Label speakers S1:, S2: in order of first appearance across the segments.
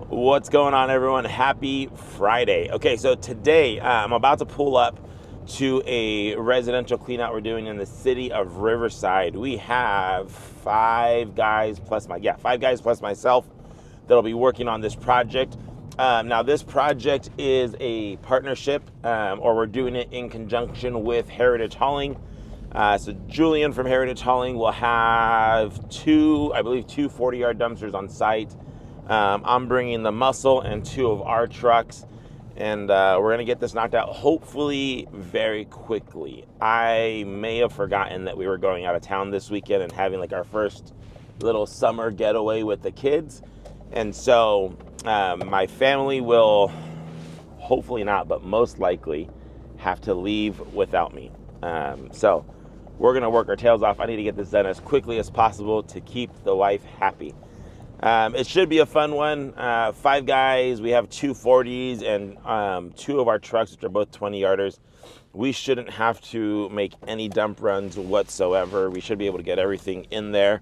S1: What's going on, everyone? Happy Friday. Okay, so today I'm about to pull up to a residential cleanout we're doing in the city of Riverside. We have five guys plus myself that'll be working on this project. Now, this project is a partnership, or we're doing it in conjunction with Heritage Hauling. So Julian from Heritage Hauling will have two 40-yard dumpsters on site. I'm bringing the muscle and two of our trucks, and we're going to get this knocked out hopefully very quickly. I may have forgotten that we were going out of town this weekend and having like our first little summer getaway with the kids. And so my family will, hopefully not, but most likely have to leave without me. So we're going to work our tails off. I need to get this done as quickly as possible to keep the wife happy. It should be a fun one. Five guys. We have 240s and two of our trucks, which are both 20-yarders. We shouldn't have to make any dump runs whatsoever. We should be able to get everything in there.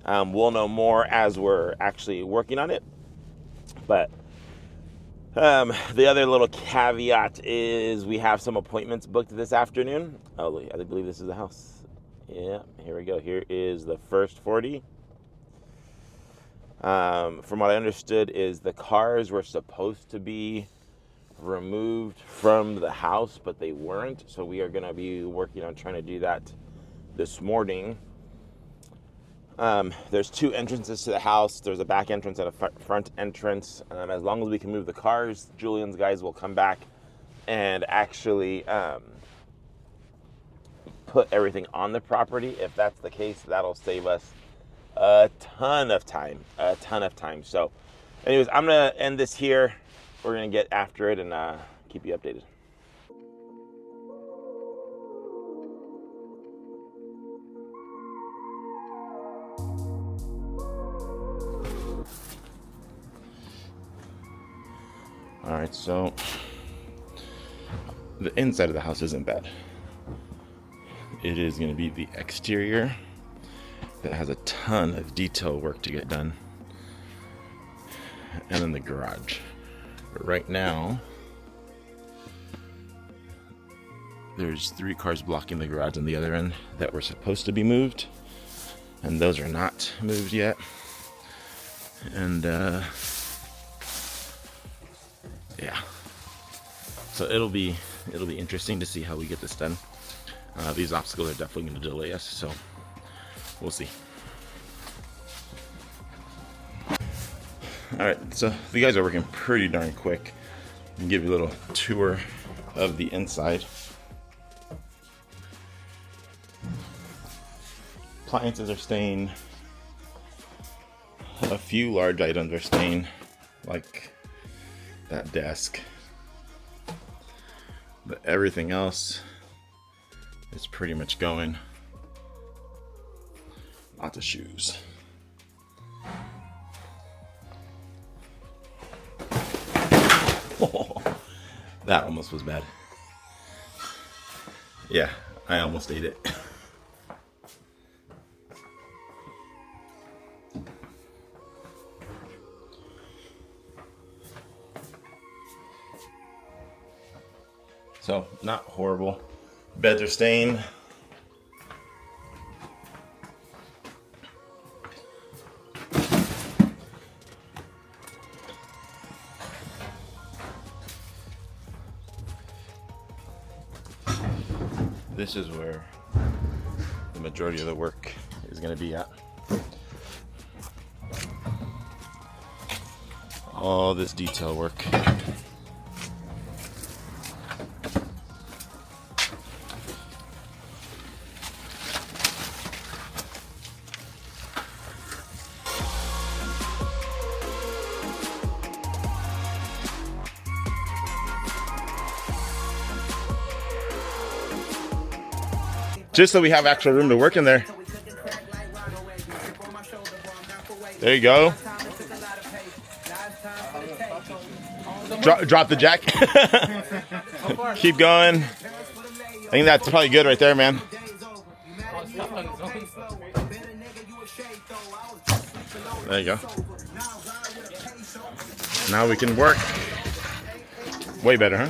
S1: We'll know more as we're actually working on it. But the other little caveat is we have some appointments booked this afternoon. Oh, I believe this is the house. Yeah, here we go. Here is the first 40. From what I understood is the cars were supposed to be removed from the house, but they weren't. So we are going to be working on trying to do that this morning. There's two entrances to the house. There's a back entrance and a front entrance. As long as we can move the cars, Julian's guys will come back and actually put everything on the property. If that's the case, that'll save us a ton of time. So anyways, I'm going to end this here. We're going to get after it and keep you updated. All right, so the inside of the house isn't bad. It is going to be the exterior that has a ton of detail work to get done, and then the garage. But right now, there's 3 cars blocking the garage on the other end that were supposed to be moved, and those are not moved yet. And yeah, so it'll be interesting to see how we get this done. These obstacles are definitely going to delay us, so we'll see. All right, so the guys are working pretty darn quick. I'll give you a little tour of the inside. Appliances are staying. A few large items are staying, like that desk. But everything else is pretty much going. Lots of shoes. Oh, that almost was bad. Yeah, I almost ate it. So, not horrible. Beds are staying. This is where the majority of the work is going to be at. All this detail work. Just so we have actual room to work in there. There you go. Drop the jack. Keep going. I think that's probably good right there, man. There you go. Now we can work. Way better, huh?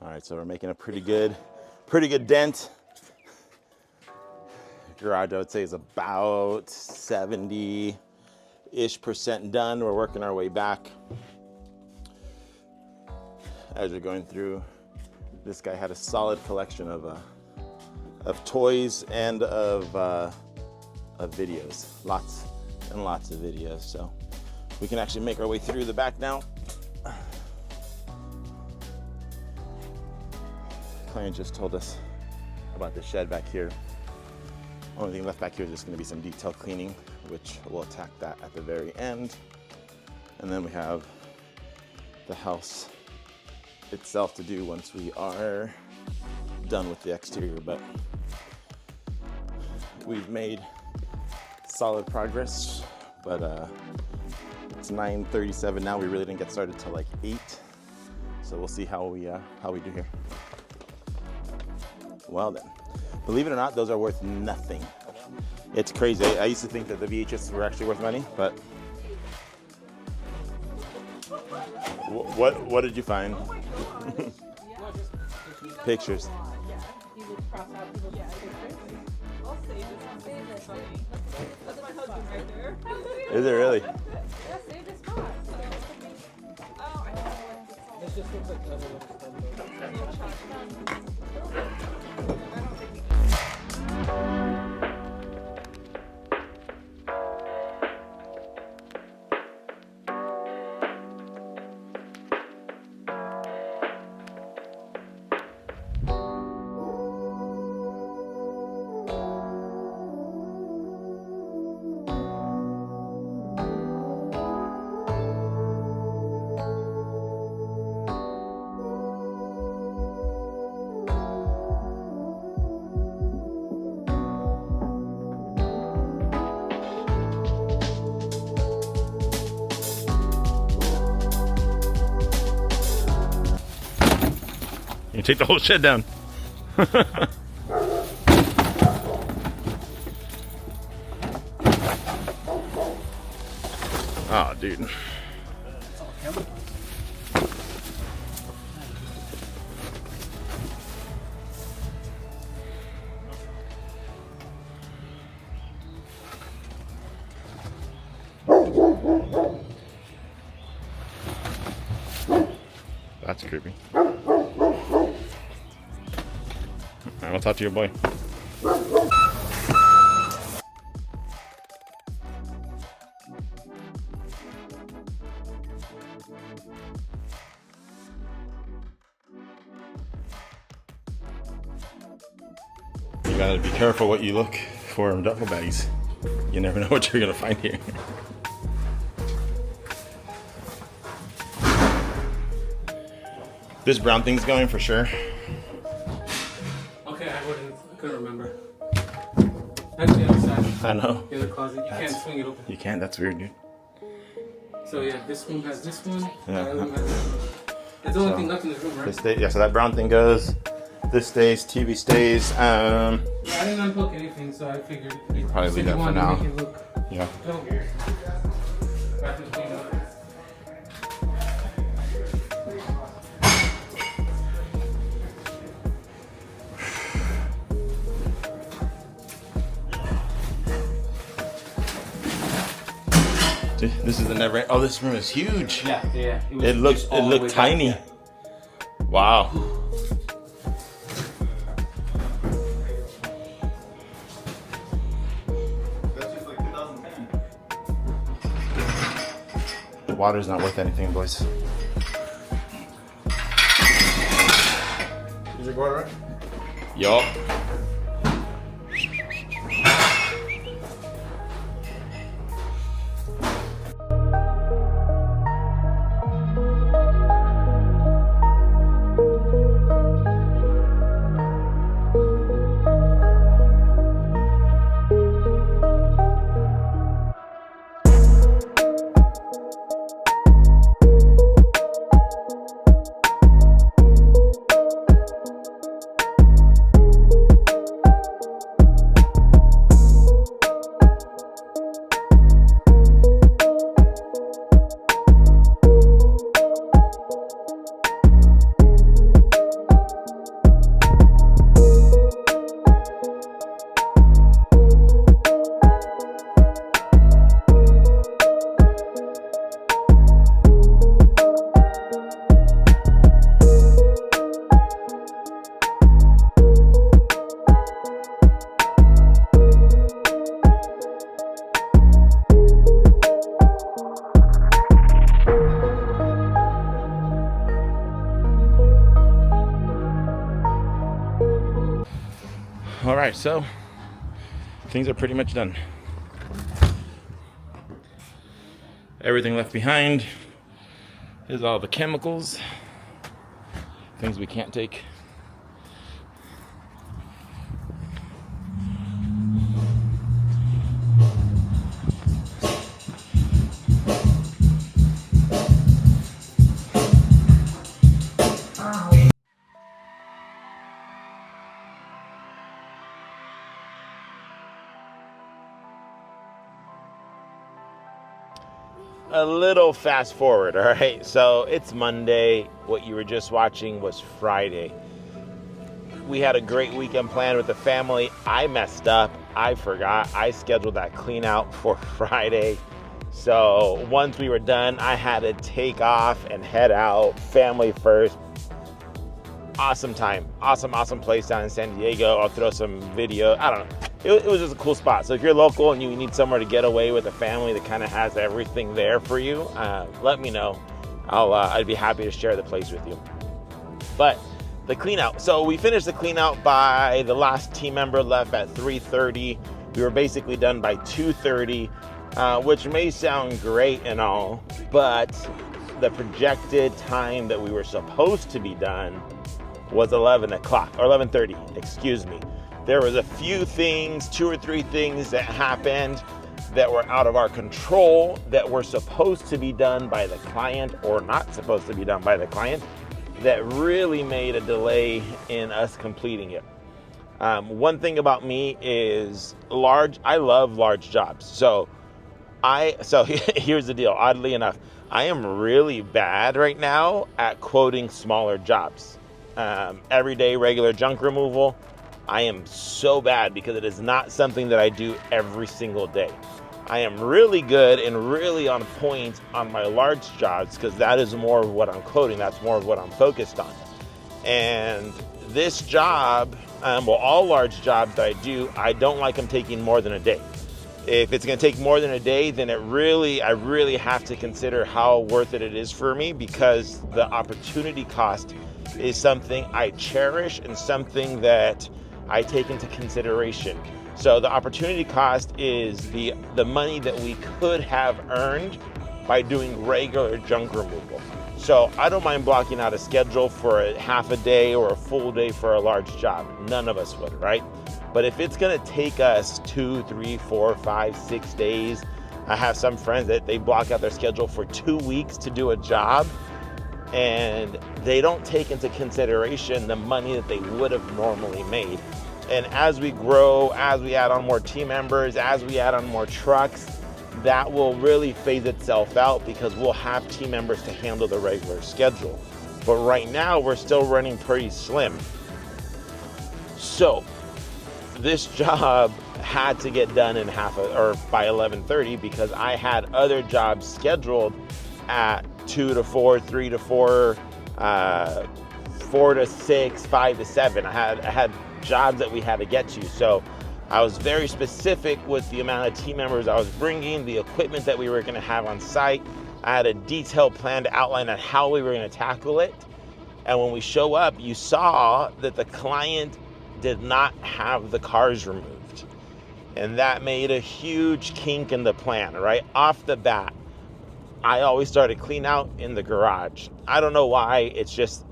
S1: All right, so we're making a pretty good dent. Garage, I would say, is about 70-ish% done. We're working our way back. As you're going through, this guy had a solid collection of toys and of videos, lots and lots of videos. So we can actually make our way through the back now. Client just told us about the shed back here. Only thing left back here is just going to be some detail cleaning, which we'll attack that at the very end. And then we have the house itself to do once we are done with the exterior. But we've made solid progress, but it's 9:37 now. We really didn't get started till like 8, so we'll see how we do here. Well then, believe it or not, those are worth nothing. It's crazy. I used to think that the VHS were actually worth money, but what did you find? Pictures. Is it really? You take the whole shed down. Oh, dude. That's creepy. I'll talk to your boy. You gotta be careful what you look for in duffel bags. You never know what you're gonna find here. This brown thing's going for sure.
S2: Couldn't remember. That's the other side.
S1: I know.
S2: The other closet. You can't swing it open.
S1: You can't. That's weird, dude.
S2: So yeah, this room has this one.
S1: Yeah.
S2: The other room has this one. That's the only thing left in this room, right?
S1: This stays, yeah. So that brown thing goes. This stays. TV stays.
S2: I didn't unbook anything, so I figured.
S1: You probably leave that for now.
S2: Make it look
S1: Yeah.
S2: dope. Bathroom's cleaned up.
S1: This is the never. Oh, this room is huge.
S2: Yeah.
S1: It looked tiny.
S2: Back, yeah.
S1: Wow.
S3: That's just like 2010.
S1: The water's not worth anything, boys.
S3: Is it going right?
S1: Yup. All right, so things are pretty much done. Everything left behind is all the chemicals, things we can't take. A little fast forward, all right? So it's Monday. What you were just watching was Friday. We had a great weekend planned with the family. I messed up. I forgot. I scheduled that clean out for Friday. So once we were done, I had to take off and head out. Family first. Awesome time. Awesome place down in San Diego. I'll throw some video. I don't know. It was just a cool spot. So if you're local and you need somewhere to get away with a family that kind of has everything there for you, let me know. I'd be happy to share the place with you. But the clean out. So we finished the clean out by the last team member left at 3:30. We were basically done by 2:30, which may sound great and all, but the projected time that we were supposed to be done was 11 o'clock or 11:30, excuse me. There was a few things, 2 or 3 things that happened that were out of our control that were supposed to be done by the client or not supposed to be done by the client that really made a delay in us completing it. One thing about me is I love large jobs. So here's the deal. Oddly enough, I am really bad right now at quoting smaller jobs. Everyday regular junk removal, I am so bad because it is not something that I do every single day. I am really good and really on point on my large jobs because that is more of what I'm quoting. That's more of what I'm focused on. And this job, all large jobs that I do, I don't like them taking more than a day. If it's going to take more than a day, then I really have to consider how worth it is for me because the opportunity cost is something I cherish and something that I take into consideration. So the opportunity cost is the money that we could have earned by doing regular junk removal. So I don't mind blocking out a schedule for a half a day or a full day for a large job. None of us would, right? But if it's gonna take us 2, 3, 4, 5, 6 days, I have some friends that they block out their schedule for 2 weeks to do a job, and they don't take into consideration the money that they would have normally made. And as we grow, as we add on more team members, as we add on more trucks, that will really phase itself out because we'll have team members to handle the regular schedule. But right now, we're still running pretty slim. So this job had to get done in by 11:30 because I had other jobs scheduled at 2 to 4, 3 to 4, 4 to 6, 5 to 7. I had jobs that we had to get to. So I was very specific with the amount of team members I was bringing, the equipment that we were going to have on site. I had a detailed plan to outline on how we were going to tackle it. And when we show up, you saw that the client did not have the cars removed. And that made a huge kink in the plan, right? Off the bat, I always started clean out in the garage. I don't know why, it's just,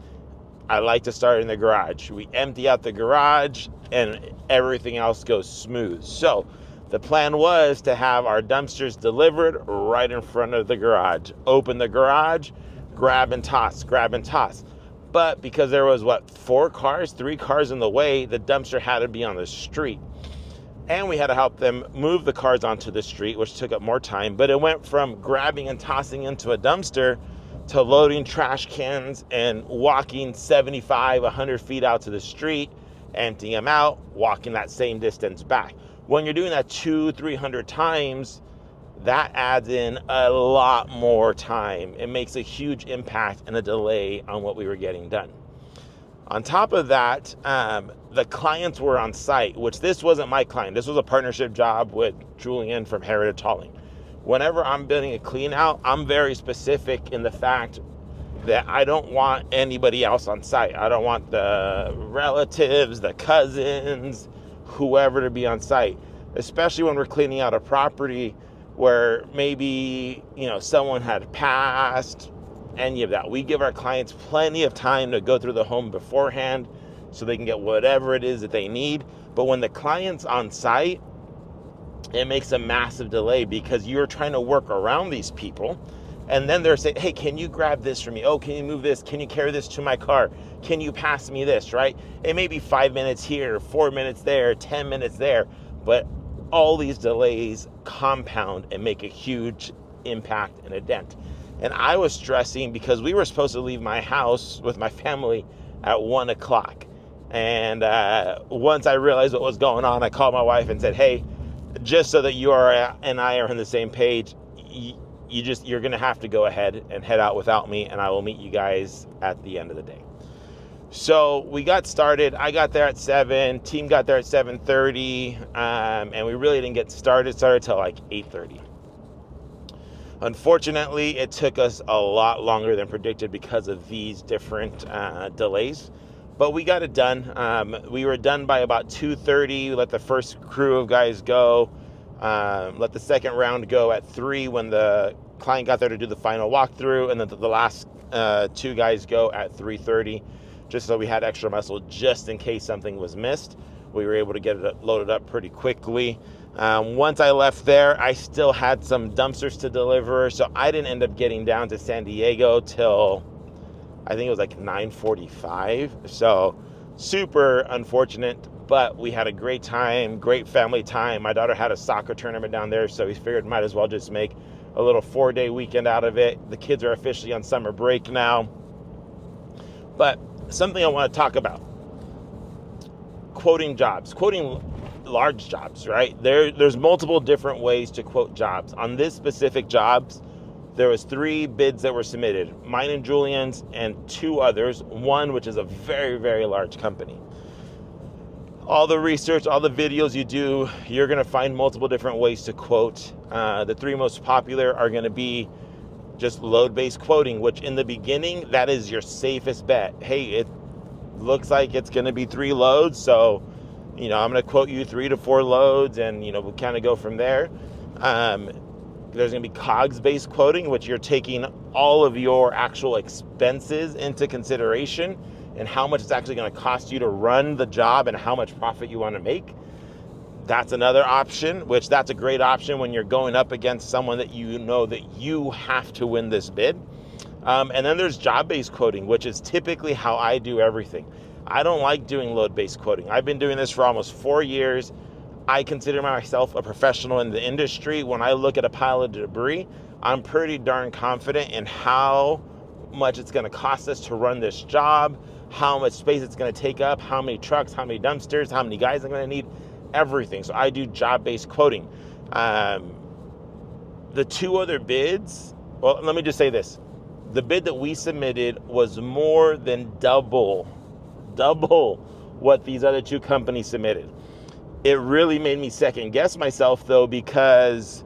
S1: I like to start in the garage. We empty out the garage and everything else goes smooth. So the plan was to have our dumpsters delivered right in front of the garage. Open the garage, grab and toss. But because there was 3 cars in the way, the dumpster had to be on the street. And we had to help them move the cars onto the street, which took up more time. But it went from grabbing and tossing into a dumpster to loading trash cans and walking 75, 100 feet out to the street, emptying them out, walking that same distance back. When you're doing that 200-300 times, that adds in a lot more time. It makes a huge impact and a delay on what we were getting done. On top of that, the clients were on site, which this wasn't my client. This was a partnership job with Julian from Heritage Hauling. Whenever I'm building a clean out, I'm very specific in the fact that I don't want anybody else on site. I don't want the relatives, the cousins, whoever to be on site, especially when we're cleaning out a property where maybe, someone had passed, any of that. We give our clients plenty of time to go through the home beforehand so they can get whatever it is that they need. But when the client's on site, it makes a massive delay because you're trying to work around these people. And then they're saying, hey, can you grab this for me? Oh, can you move this? Can you carry this to my car? Can you pass me this, right? It may be 5 minutes here, 4 minutes there, 10 minutes there, but all these delays compound and make a huge impact and a dent. And I was stressing because we were supposed to leave my house with my family at 1 o'clock. And once I realized what was going on, I called my wife and said, hey, just so that you and I are on the same page, you're going to have to go ahead and head out without me, and I will meet you guys at the end of the day. So we got started. I got there at 7. Team got there at 7:30, and we really didn't get started till like 8:30. Unfortunately, it took us a lot longer than predicted because of these different delays, but we got it done. We were done by about 2:30. We let the first crew of guys go. Let the second round go at 3 when the client got there to do the final walkthrough, and then the last 2 guys go at 3:30, just so we had extra muscle just in case something was missed. We were able to get it loaded up pretty quickly. Once I left there, I still had some dumpsters to deliver, so I didn't end up getting down to San Diego till I think it was like 9:45. So super unfortunate, but we had a great time, great family time. My daughter had a soccer tournament down there, so we figured might as well just make a little 4-day weekend out of it. The kids are officially on summer break now. But something I want to talk about, quoting jobs, quoting large jobs, right? There's multiple different ways to quote jobs. On this specific jobs, there was 3 bids that were submitted, mine and Julian's, and 2 others, one which is a very, very large company. All the research, all the videos you do, you're going to find multiple different ways to quote. The 3 most popular are going to be just load-based quoting, which in the beginning, that is your safest bet. Hey, it looks like it's going to be 3 loads, so, I'm going to quote you 3 to 4 loads, and, we'll kind of go from there. There's going to be Cogs-based quoting, which you're taking all of your actual expenses into consideration and how much it's actually going to cost you to run the job and how much profit you want to make. That's another option, which that's a great option when you're going up against someone that you know that you have to win this bid. And then there's job-based quoting, which is typically how I do everything. I don't like doing load-based quoting. I've been doing this for almost 4 years. I consider myself a professional in the industry. When I look at a pile of debris, I'm pretty darn confident in how much it's going to cost us to run this job, how much space it's going to take up, how many trucks, how many dumpsters, how many guys I'm going to need, everything. So I do job-based quoting. The 2 other bids, well, let me just say this. The bid that we submitted was more than double what these other 2 companies submitted. It really made me second guess myself, though, because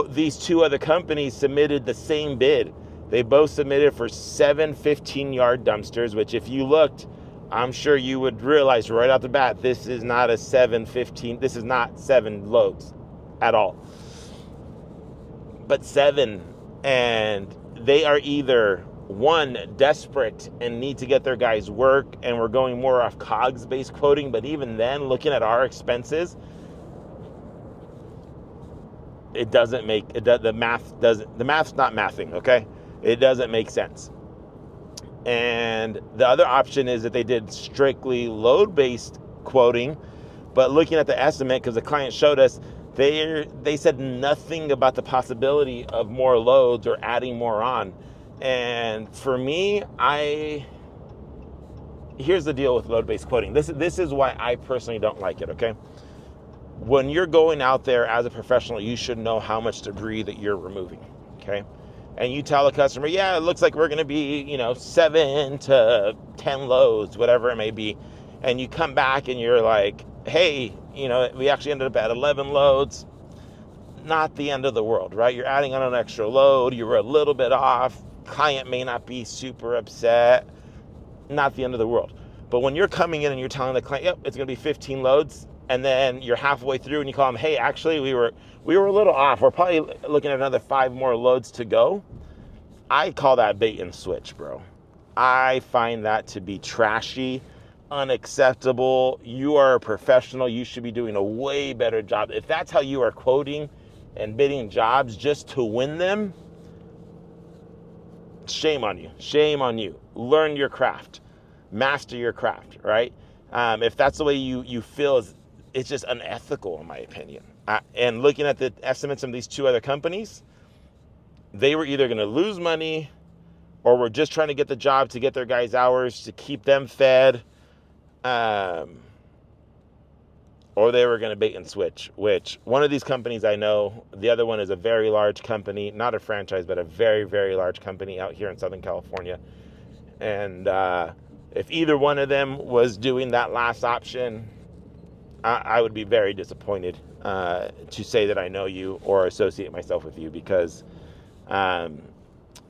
S1: these 2 other companies submitted the same bid. They both submitted for 7 15-yard dumpsters, which if you looked, I'm sure you would realize right out the bat, this is not a 7-15, this is not 7 loads at all. But 7, and they are either, one, desperate and need to get their guys work, and we're going more off Cogs-based quoting, but even then, looking at our expenses, the math's not mathing, okay? It doesn't make sense. And the other option is that they did strictly load-based quoting, but looking at the estimate, because the client showed us, they said nothing about the possibility of more loads or adding more on. And for me, here's the deal with load-based quoting. This is why I personally don't like it, okay? When you're going out there as a professional, you should know how much debris that you're removing, okay? And you tell the customer, yeah, it looks like we're going to be, 7 to 10 loads, whatever it may be. And you come back and you're like, hey, we actually ended up at 11 loads. Not the end of the world, right? You're adding on an extra load. You were a little bit off. Client may not be super upset. Not the end of the world. But when you're coming in and you're telling the client, yep, it's going to be 15 loads, and then you're halfway through and you call them, hey, actually we were a little off. We're probably looking at another 5 more loads to go. I call that bait and switch, bro. I find that to be trashy, unacceptable. You are a professional. You should be doing a way better job. If that's how you are quoting and bidding jobs just to win them, shame on you. Shame on you. Learn your craft. Master your craft, right? If that's the way you feel, it's just unethical, in my opinion. And looking at the estimates of these 2 other companies, they were either going to lose money or were just trying to get the job to get their guys hours to keep them fed, or they were going to bait and switch, which one of these companies I know, the other one is a very large company, not a franchise, but a very, very large company out here in Southern California. And if either one of them was doing that last option, I would be very disappointed to say that I know you or associate myself with you, because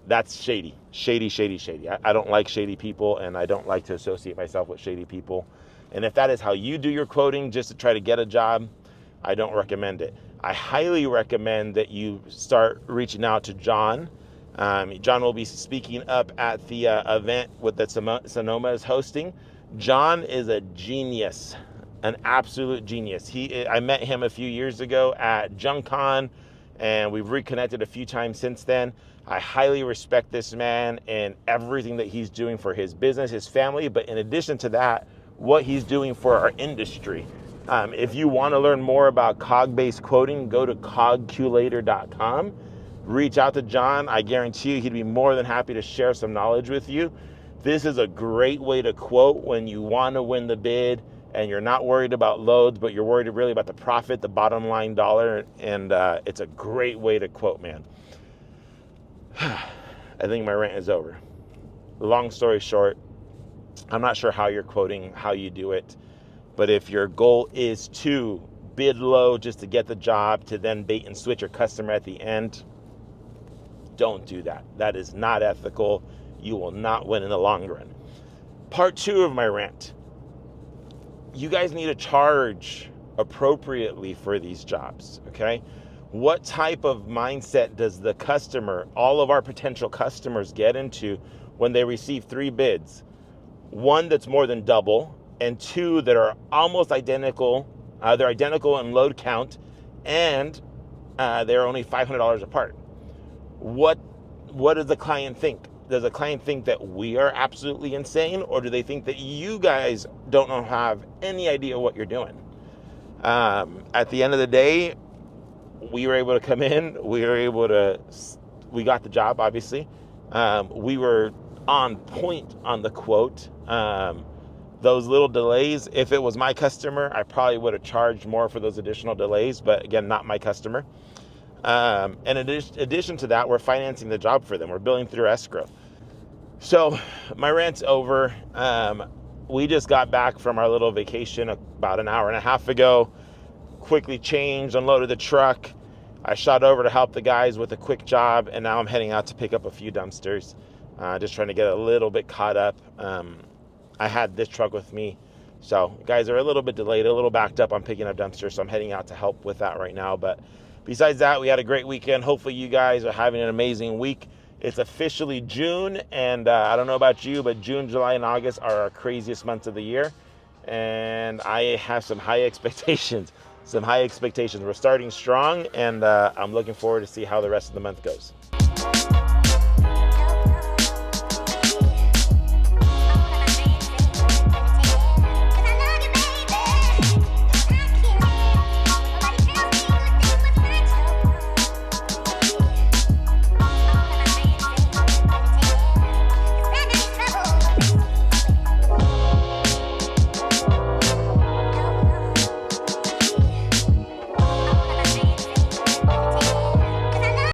S1: that's shady. I don't like shady people, and I don't like to associate myself with shady people. And if that is how you do your quoting just to try to get a job, I don't recommend it. I highly recommend that you start reaching out to John. John will be speaking up at the event with that Sonoma is hosting. John is a genius, an absolute genius. I met him a few years ago at JunkCon, and we've reconnected a few times since then. I highly respect this man and everything that he's doing for his business, his family, but in addition to that, what he's doing for our industry. If you want to learn more about cog-based quoting, go to cogculator.com. Reach out to John. I guarantee you he'd be more than happy to share some knowledge with you. This is a great way to quote when you want to win the bid and you're not worried about loads, but you're worried really about the profit, the bottom line dollar, and it's a great way to quote, man. I think my rant is over. Long story short, I'm not sure how you're quoting, how you do it, but if your goal is to bid low just to get the job, to then bait and switch your customer at the end, don't do that. That is not ethical. You will not win in the long run. Part 2 of my rant. You guys need to charge appropriately for these jobs, okay? What type of mindset does the customer, all of our potential customers, get into when they receive 3 bids? 1 that's more than double, and 2 that are almost identical. They're identical in load count, and they're only $500 apart. What does the client think? Does the client think that we are absolutely insane, or do they think that you guys don't have any idea what you're doing? At the end of the day, we were able to come in. We got the job, obviously. We were on point on the quote. Those little delays, if it was my customer, I probably would have charged more for those additional delays, but again, not my customer. And in addition to that, we're financing the job for them. We're billing through escrow. So my rant's over. We just got back from our little vacation about an hour and a half ago. Quickly changed, unloaded the truck. I shot over to help the guys with a quick job, and now I'm heading out to pick up a few dumpsters. Just trying to get a little bit caught up. I had this truck with me, so guys are a little bit delayed, a little backed up on picking up dumpsters, so I'm heading out to help with that right now. But besides that, we had a great weekend. Hopefully you guys are having an amazing week. It's officially June, and I don't know about you, but June, July, and August are our craziest months of the year, and I have some high expectations. We're starting strong, and I'm looking forward to see how the rest of the month goes.